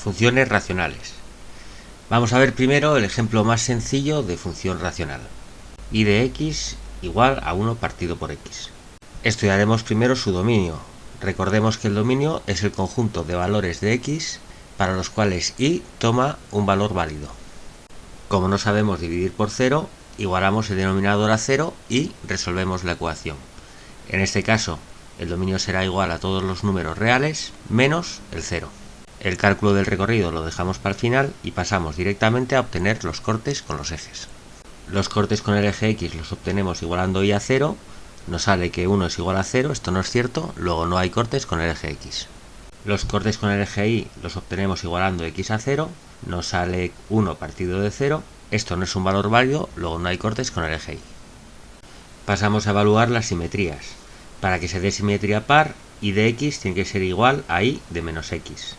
Funciones racionales. Vamos a ver primero el ejemplo más sencillo de función racional. Y de x igual a 1 partido por x. Estudiaremos primero su dominio. Recordemos que el dominio es el conjunto de valores de x para los cuales y toma un valor válido. Como no sabemos dividir por 0, igualamos el denominador a 0 y resolvemos la ecuación. En este caso, el dominio será igual a todos los números reales menos el 0. El cálculo del recorrido lo dejamos para el final y pasamos directamente a obtener los cortes con los ejes. Los cortes con el eje x los obtenemos igualando y a 0, nos sale que 1 es igual a 0, esto no es cierto, luego no hay cortes con el eje x. Los cortes con el eje y los obtenemos igualando x a 0, nos sale 1 partido de 0, esto no es un valor válido, luego no hay cortes con el eje y. Pasamos a evaluar las simetrías. Para que se dé simetría par, y de x tiene que ser igual a y de menos x.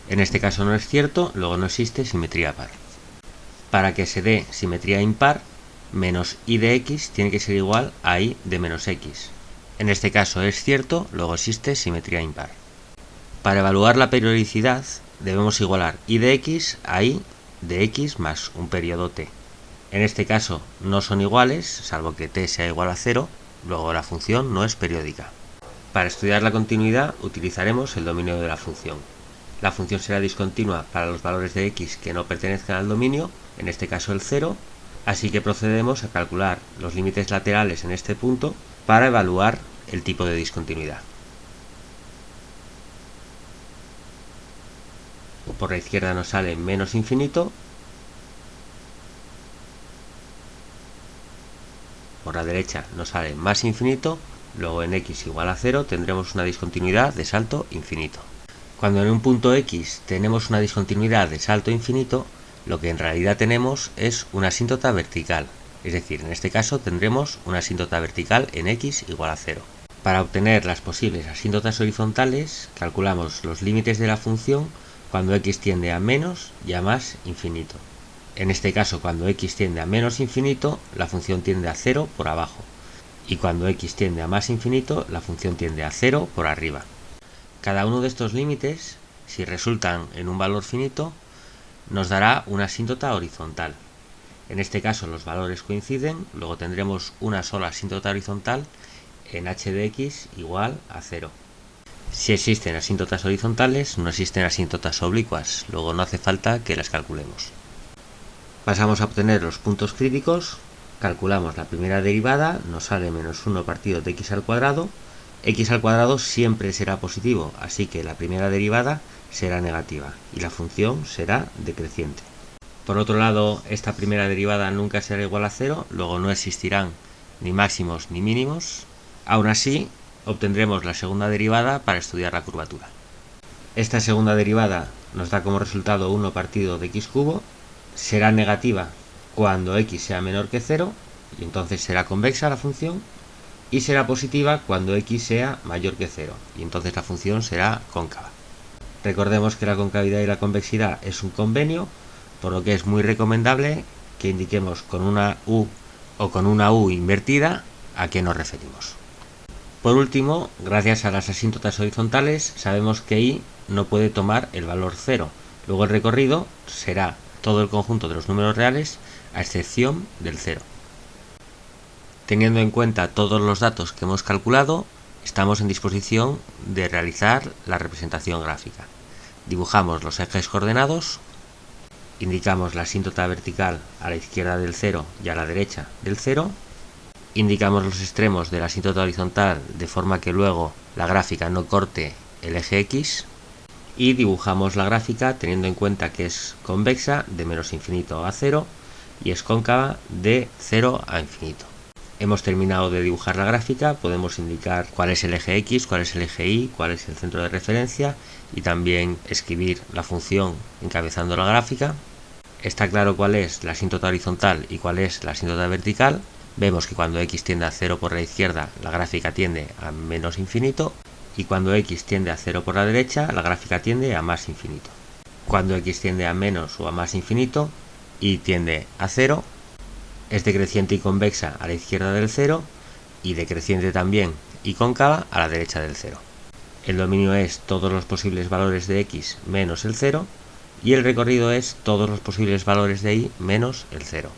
En este caso no es cierto, luego no existe simetría par. Para que se dé simetría impar, menos y de x tiene que ser igual a y de menos x. En este caso es cierto, luego existe simetría impar. Para evaluar la periodicidad, debemos igualar y de x a y de x más un periodo t. En este caso no son iguales, salvo que t sea igual a 0, luego la función no es periódica. Para estudiar la continuidad utilizaremos el dominio de la función. La función será discontinua para los valores de x que no pertenezcan al dominio, en este caso el 0, así que procedemos a calcular los límites laterales en este punto para evaluar el tipo de discontinuidad. Por la izquierda nos sale menos infinito, por la derecha nos sale más infinito, luego en x igual a 0 tendremos una discontinuidad de salto infinito. Cuando en un punto x tenemos una discontinuidad de salto infinito, lo que en realidad tenemos es una asíntota vertical, es decir, en este caso tendremos una asíntota vertical en x igual a 0. Para obtener las posibles asíntotas horizontales, calculamos los límites de la función cuando x tiende a menos y a más infinito. En este caso, cuando x tiende a menos infinito, la función tiende a 0 por abajo, y cuando x tiende a más infinito, la función tiende a 0 por arriba. Cada uno de estos límites, si resultan en un valor finito, nos dará una asíntota horizontal. En este caso los valores coinciden, luego tendremos una sola asíntota horizontal en h de x igual a 0. Si existen asíntotas horizontales, no existen asíntotas oblicuas, luego no hace falta que las calculemos. Pasamos a obtener los puntos críticos, calculamos la primera derivada, nos sale menos 1 partido de x al cuadrado. X al cuadrado siempre será positivo, así que la primera derivada será negativa y la función será decreciente. Por otro lado, esta primera derivada nunca será igual a 0, luego no existirán ni máximos ni mínimos. Aún así, obtendremos la segunda derivada para estudiar la curvatura. Esta segunda derivada nos da como resultado 1 partido de x cubo, será negativa cuando x sea menor que 0 y entonces será convexa la función, y será positiva cuando x sea mayor que 0 y entonces la función será cóncava. Recordemos que la concavidad y la convexidad es un convenio, por lo que es muy recomendable que indiquemos con una u o con una u invertida a qué nos referimos. Por último, gracias a las asíntotas horizontales sabemos que y no puede tomar el valor 0, luego el recorrido será todo el conjunto de los números reales a excepción del 0. Teniendo en cuenta todos los datos que hemos calculado, estamos en disposición de realizar la representación gráfica. Dibujamos los ejes coordenados, indicamos la asíntota vertical a la izquierda del 0 y a la derecha del 0, indicamos los extremos de la asíntota horizontal de forma que luego la gráfica no corte el eje x, y dibujamos la gráfica teniendo en cuenta que es convexa de menos infinito a 0 y es cóncava de 0 a infinito. Hemos terminado de dibujar la gráfica, podemos indicar cuál es el eje x, cuál es el eje y, cuál es el centro de referencia y también escribir la función encabezando la gráfica. Está claro cuál es la asíntota horizontal y cuál es la asíntota vertical. Vemos que cuando x tiende a 0 por la izquierda, la gráfica tiende a menos infinito, y cuando x tiende a 0 por la derecha, la gráfica tiende a más infinito. Cuando x tiende a menos o a más infinito, y tiende a 0, es decreciente y convexa a la izquierda del 0 y decreciente también y cóncava a la derecha del 0. El dominio es todos los posibles valores de x menos el 0 y el recorrido es todos los posibles valores de y menos el 0.